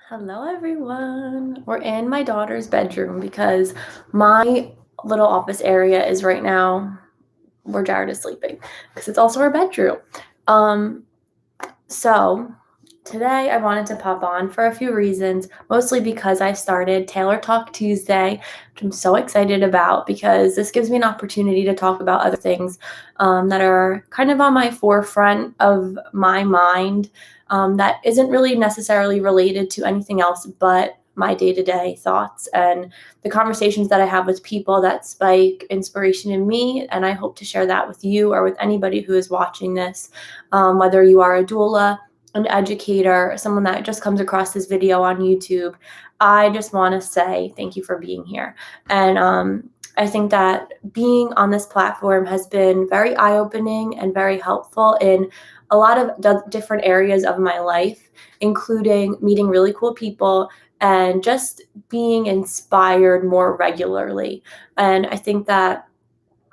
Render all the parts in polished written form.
Hello, everyone. We're in my daughter's bedroom because my little office area is right now where Jared is sleeping because it's also our bedroom. Um, so today I wanted to pop on for a few reasons, mostly because I started Taylor Talk Tuesday, which I'm so excited about because this gives me an opportunity to talk about other things that are kind of on my forefront of my mind that isn't really necessarily related to anything else but my day-to-day thoughts and the conversations that I have with people that spike inspiration in me. And I hope to share that with you or with anybody who is watching this, whether you are a doula, an educator, someone that just comes across this video on YouTube. I just want to say thank you for being here. And I think that being on this platform has been very eye-opening and very helpful in a lot of different areas of my life, including meeting really cool people and just being inspired more regularly. And I think that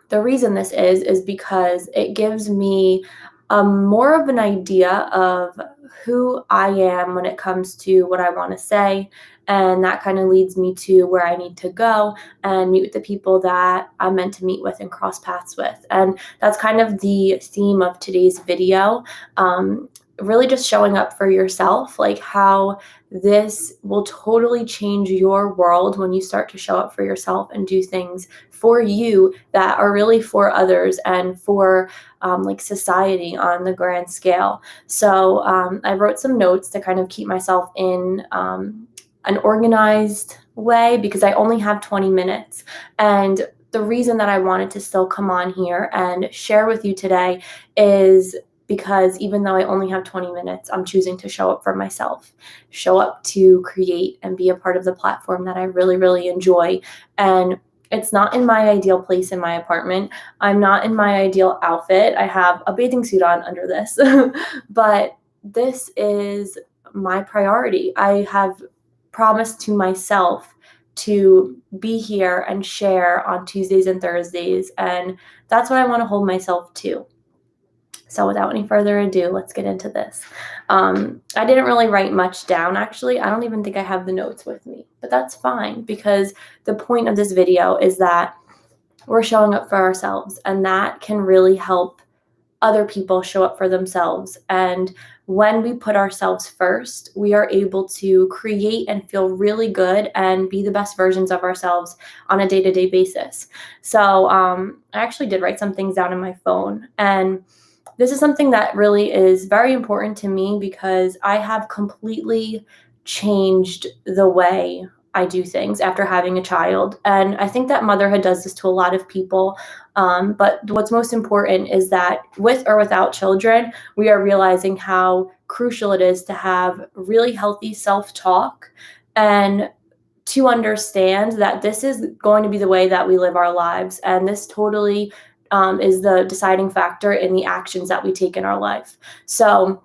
the reason this is because it gives me more of an idea of who I am when it comes to what I want to say. And that kind of leads me to where I need to go and meet with the people that I'm meant to meet with and cross paths with. And that's kind of the theme of today's video. Really just showing up for yourself, like how this will totally change your world when you start to show up for yourself and do things for you that are really for others and for like society on the grand scale. So I wrote some notes to kind of keep myself in an organized way because I only have 20 minutes. And the reason that I wanted to still come on here and share with you today is because even though I only have 20 minutes, I'm choosing to show up for myself, show up to create and be a part of the platform that I really, really enjoy. And it's not in my ideal place in my apartment. I'm not in my ideal outfit. I have a bathing suit on under this, but this is my priority. I have promised to myself to be here and share on Tuesdays and Thursdays, and that's what I want to hold myself to. So without any further ado, let's get into this. I didn't really write much down, actually. I don't even think I have the notes with me, but that's fine because the point of this video is that we're showing up for ourselves, and that can really help other people show up for themselves. And when we put ourselves first, we are able to create and feel really good and be the best versions of ourselves on a day-to-day basis. So I actually did write some things down in my phone, and this is something that really is very important to me because I have completely changed the way I do things after having a child. And I think that motherhood does this to a lot of people. But what's most important is that with or without children, we are realizing how crucial it is to have really healthy self-talk and to understand that this is going to be the way that we live our lives. And this totally is the deciding factor in the actions that we take in our life. So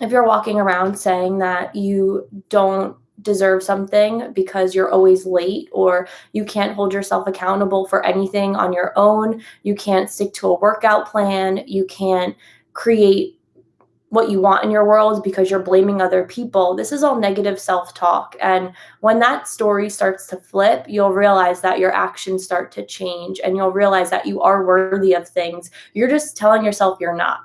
if you're walking around saying that you don't deserve something because you're always late, or you can't hold yourself accountable for anything on your own, you can't stick to a workout plan, you can't create what you want in your world because you're blaming other people. This is all negative self-talk. And when that story starts to flip, you'll realize that your actions start to change and you'll realize that you are worthy of things. You're just telling yourself you're not.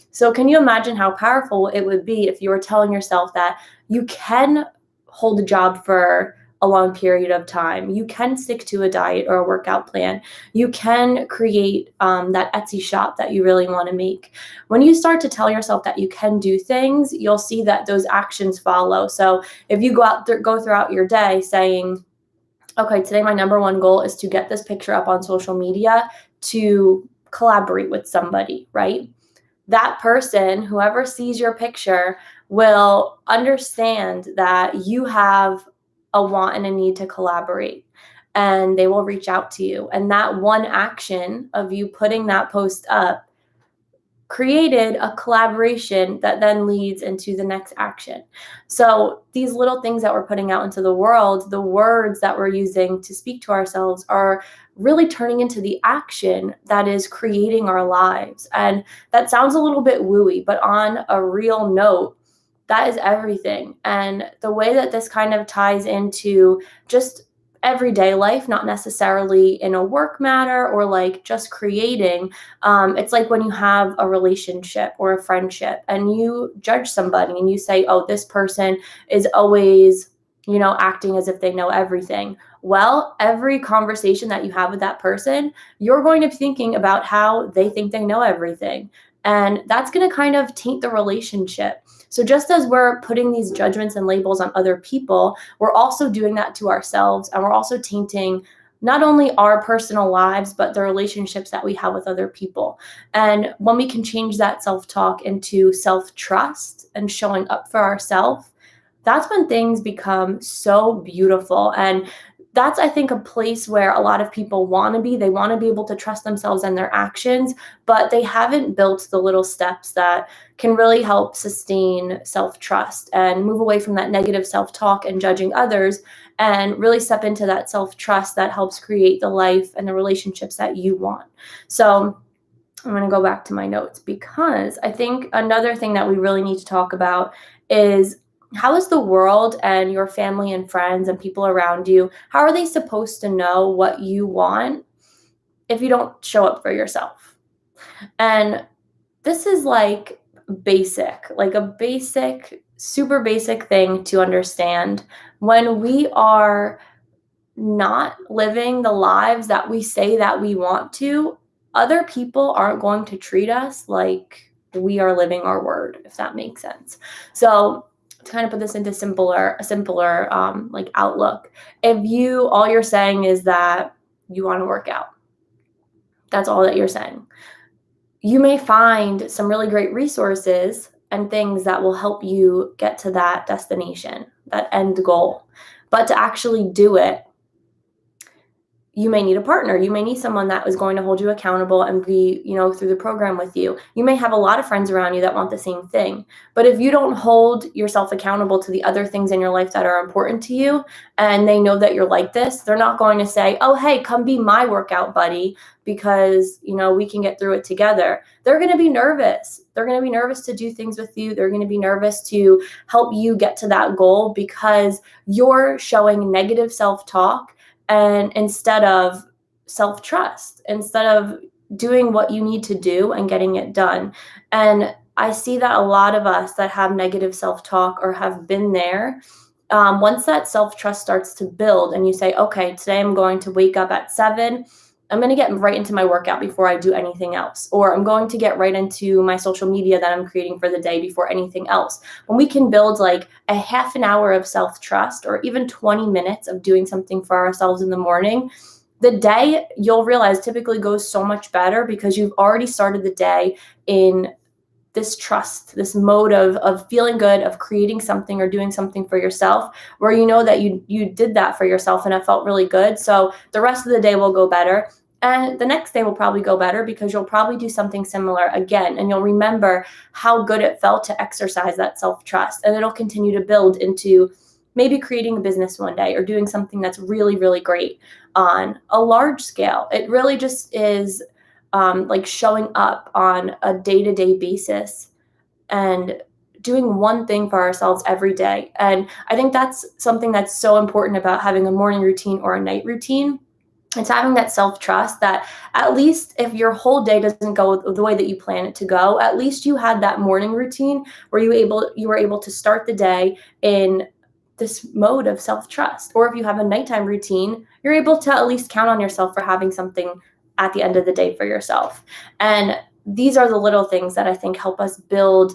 So can you imagine how powerful it would be if you were telling yourself that you can hold a job for a long period of time, you can stick to a diet or a workout plan, you can create that Etsy shop that you really want to make. When you start to tell yourself that you can do things, you'll see that those actions follow. So if you go throughout your day saying, okay, today my number one goal is to get this picture up on social media to collaborate with somebody, right? That person, whoever sees your picture, will understand that you have a want and a need to collaborate, and they will reach out to you. And that one action of you putting that post up created a collaboration that then leads into the next action. So these little things that we're putting out into the world, the words that we're using to speak to ourselves, are really turning into the action that is creating our lives. And that sounds a little bit wooey, but on a real note, that is everything. And the way that this kind of ties into just everyday life, not necessarily in a work matter or like just creating. It's like when you have a relationship or a friendship and you judge somebody and you say, oh, this person is always, acting as if they know everything. Well, every conversation that you have with that person, you're going to be thinking about how they think they know everything. And that's going to kind of taint the relationship. So just as we're putting these judgments and labels on other people, we're also doing that to ourselves, and we're also tainting not only our personal lives, but the relationships that we have with other people. And when we can change that self-talk into self-trust and showing up for ourselves, that's when things become so beautiful. And that's, I think, a place where a lot of people want to be. They want to be able to trust themselves and their actions, but they haven't built the little steps that can really help sustain self-trust and move away from that negative self-talk and judging others, and really step into that self-trust that helps create the life and the relationships that you want. So I'm going to go back to my notes, because I think another thing that we really need to talk about is, how is the world and your family and friends and people around you, how are they supposed to know what you want if you don't show up for yourself? And this is like a basic, super basic thing to understand. When we are not living the lives that we say that we want to, other people aren't going to treat us like we are living our word, if that makes sense. So to kind of put this into a simpler like outlook, if all you're saying is that you want to work out, that's all that you're saying, you may find some really great resources and things that will help you get to that destination, that end goal. But to actually do it, you may need a partner. You may need someone that is going to hold you accountable and be, through the program with you. You may have a lot of friends around you that want the same thing. But if you don't hold yourself accountable to the other things in your life that are important to you, and they know that you're like this, they're not going to say, oh, hey, come be my workout buddy because, we can get through it together. They're going to be nervous. They're going to be nervous to do things with you. They're going to be nervous to help you get to that goal because you're showing negative self-talk, and instead of self-trust, instead of doing what you need to do and getting it done. And I see that a lot of us that have negative self-talk or have been there, once that self-trust starts to build and you say, okay, today I'm going to wake up at 7, I'm going to get right into my workout before I do anything else. Or I'm going to get right into my social media that I'm creating for the day before anything else. When we can build like a half an hour of self-trust, or even 20 minutes of doing something for ourselves in the morning, the day, you'll realize, typically goes so much better because you've already started the day in this trust, this mode of feeling good, of creating something or doing something for yourself, where you know that you did that for yourself and it felt really good. So the rest of the day will go better. And the next day will probably go better because you'll probably do something similar again. And you'll remember how good it felt to exercise that self-trust. And it'll continue to build into maybe creating a business one day or doing something that's really, really great on a large scale. It really just is like showing up on a day-to-day basis and doing one thing for ourselves every day. And I think that's something that's so important about having a morning routine or a night routine. It's having that self-trust that at least if your whole day doesn't go the way that you plan it to go, at least you had that morning routine where you were able to start the day in this mode of self-trust. Or if you have a nighttime routine, you're able to at least count on yourself for having something at the end of the day for yourself. And these are the little things that I think help us build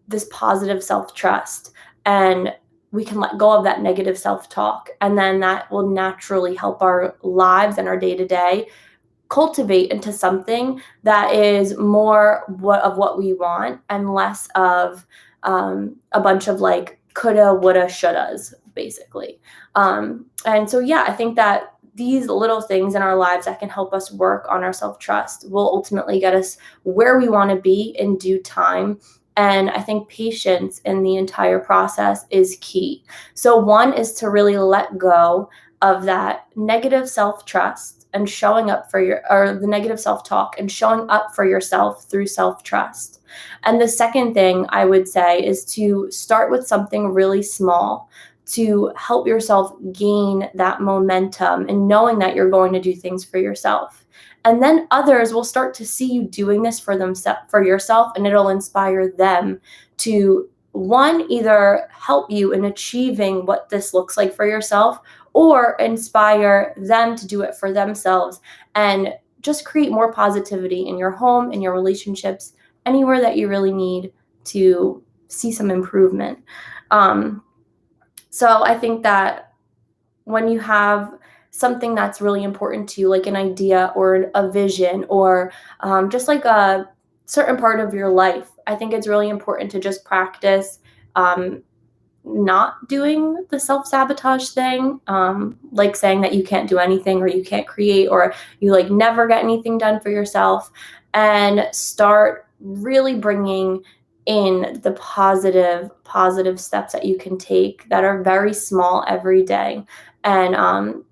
this positive self-trust, and we can let go of that negative self-talk. And then that will naturally help our lives and our day-to-day cultivate into something that is more of what we want and less of a bunch of like coulda, woulda, shouldas, basically. And so, yeah, I think that these little things in our lives that can help us work on our self-trust will ultimately get us where we want to be in due time. And I think patience in the entire process is key. So one is to really let go of that negative self-trust and showing up for or the negative self-talk and showing up for yourself through self-trust. And the second thing I would say is to start with something really small to help yourself gain that momentum and knowing that you're going to do things for yourself. And then others will start to see you doing this for yourself, and it'll inspire them to, one, either help you in achieving what this looks like for yourself, or inspire them to do it for themselves and just create more positivity in your home, in your relationships, anywhere that you really need to see some improvement. So I think that when you have something that's really important to you, like an idea or a vision or just like a certain part of your life, I think it's really important to just practice not doing the self-sabotage thing, like saying that you can't do anything or you can't create or you like never get anything done for yourself, and start really bringing in the positive steps that you can take that are very small every day, and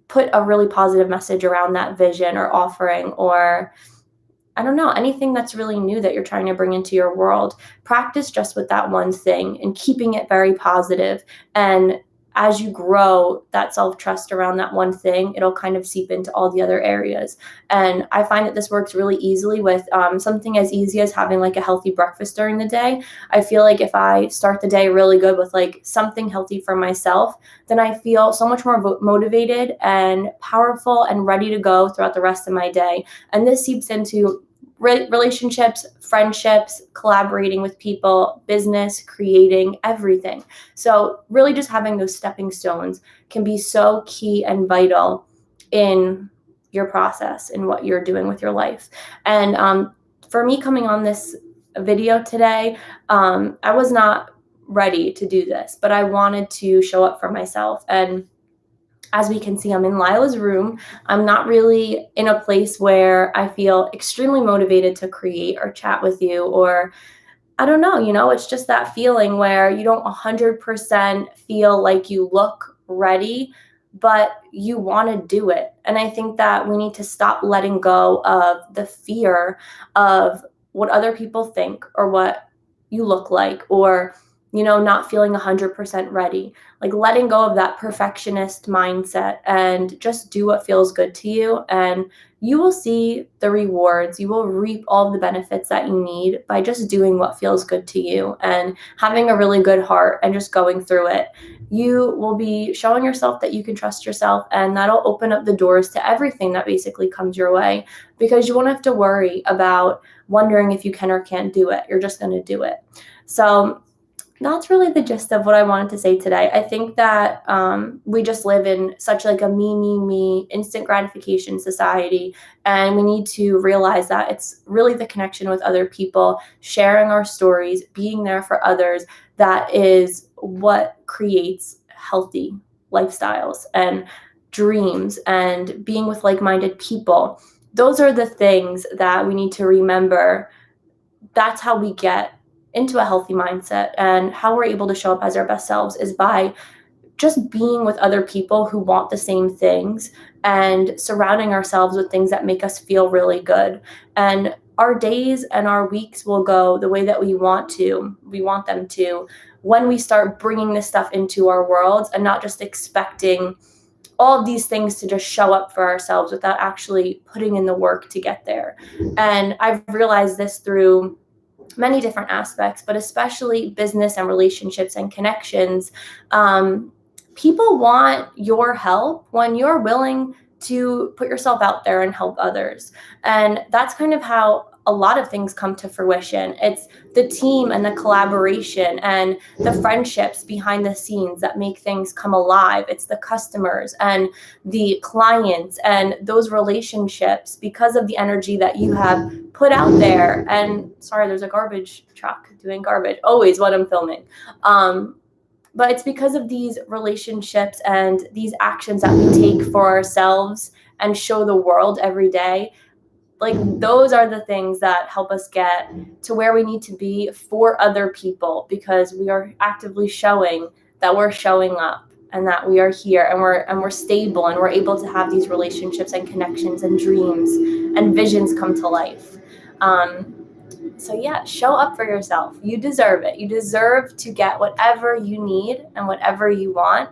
put a really positive message around that vision or offering, or I don't know, anything that's really new that you're trying to bring into your world. Practice just with that one thing and keeping it very positive. And as you grow that self-trust around that one thing, it'll kind of seep into all the other areas. And I find that this works really easily with something as easy as having like a healthy breakfast during the day. I feel like if I start the day really good with like something healthy for myself, then I feel so much more motivated and powerful and ready to go throughout the rest of my day. And this seeps into relationships, friendships, collaborating with people, business, creating, everything. So really just having those stepping stones can be so key and vital in your process and what you're doing with your life. And for me coming on this video today, I was not ready to do this, but I wanted to show up for myself. And as we can see, I'm in Lila's room. I'm not really in a place where I feel extremely motivated to create or chat with you, or I don't know, it's just that feeling where you don't 100% feel like you look ready, but you want to do it. And I think that we need to stop letting go of the fear of what other people think or what you look like, or not feeling 100% ready, like letting go of that perfectionist mindset and just do what feels good to you. And you will see the rewards. You will reap all the benefits that you need by just doing what feels good to you and having a really good heart and just going through it. You will be showing yourself that you can trust yourself, and that'll open up the doors to everything that basically comes your way, because you won't have to worry about wondering if you can or can't do it. You're just going to do it. So that's really the gist of what I wanted to say today. I think that we just live in such like a me, instant gratification society. And we need to realize that it's really the connection with other people, sharing our stories, being there for others, that is what creates healthy lifestyles and dreams, and being with like-minded people. Those are the things that we need to remember. That's how we get into a healthy mindset, and how we're able to show up as our best selves is by just being with other people who want the same things and surrounding ourselves with things that make us feel really good. And our days and our weeks will go the way that we want them to, when we start bringing this stuff into our worlds and not just expecting all of these things to just show up for ourselves without actually putting in the work to get there. And I've realized this through many different aspects, but especially business and relationships and connections. People want your help when you're willing to put yourself out there and help others. And that's kind of how a lot of things come to fruition. It's the team and the collaboration and the friendships behind the scenes that make things come alive. It's the customers and the clients and those relationships, because of the energy that you have put out there. And sorry, there's a garbage truck doing garbage, always when I'm filming. But it's because of these relationships and these actions that we take for ourselves and show the world every day. Like, those are the things that help us get to where we need to be for other people, because we are actively showing that we're showing up. and that we are here, and we're stable, and we're able to have these relationships and connections and dreams and visions come to life. So yeah, show up for yourself. You deserve it. You deserve to get whatever you need and whatever you want.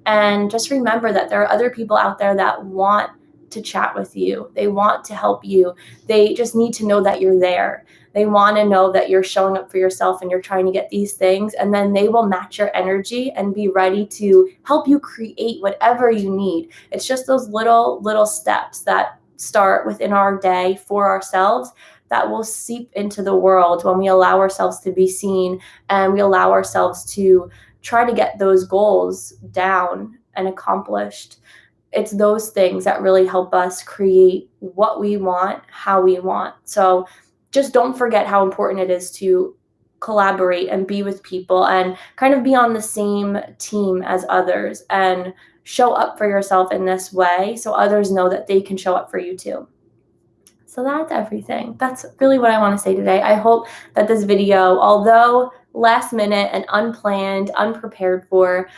And just remember that there are other people out there that want to chat with you. They want to help you. They just need to know that you're there. They want to know that you're showing up for yourself and you're trying to get these things, and then they will match your energy and be ready to help you create whatever you need. It's just those little steps that start within our day for ourselves that will seep into the world when we allow ourselves to be seen and we allow ourselves to try to get those goals down and accomplished. It's those things that really help us create what we want, how we want. So just don't forget how important it is to collaborate and be with people and kind of be on the same team as others and show up for yourself in this way so others know that they can show up for you too. So that's everything. That's really what I want to say today. I hope that this video, although last minute and unplanned, unprepared for,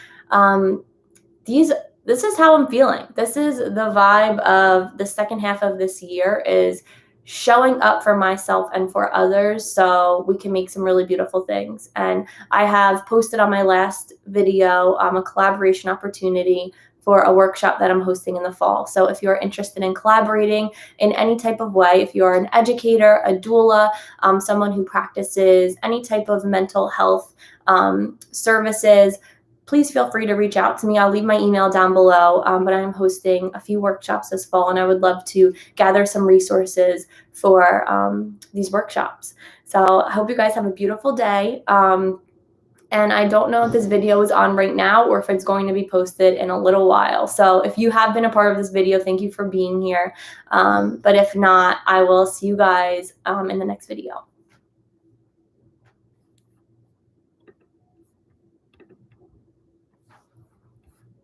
this is how I'm feeling. This is the vibe of the second half of this year, is showing up for myself and for others so we can make some really beautiful things. And I have posted on my last video a collaboration opportunity for a workshop that I'm hosting in the fall. So if you're interested in collaborating in any type of way, if you're an educator, a doula, someone who practices any type of mental health services, please feel free to reach out to me. I'll leave my email down below, but I'm hosting a few workshops this fall, and I would love to gather some resources for these workshops. So I hope you guys have a beautiful day. And I don't know if this video is on right now or if it's going to be posted in a little while. So if you have been a part of this video, thank you for being here. But if not, I will see you guys in the next video.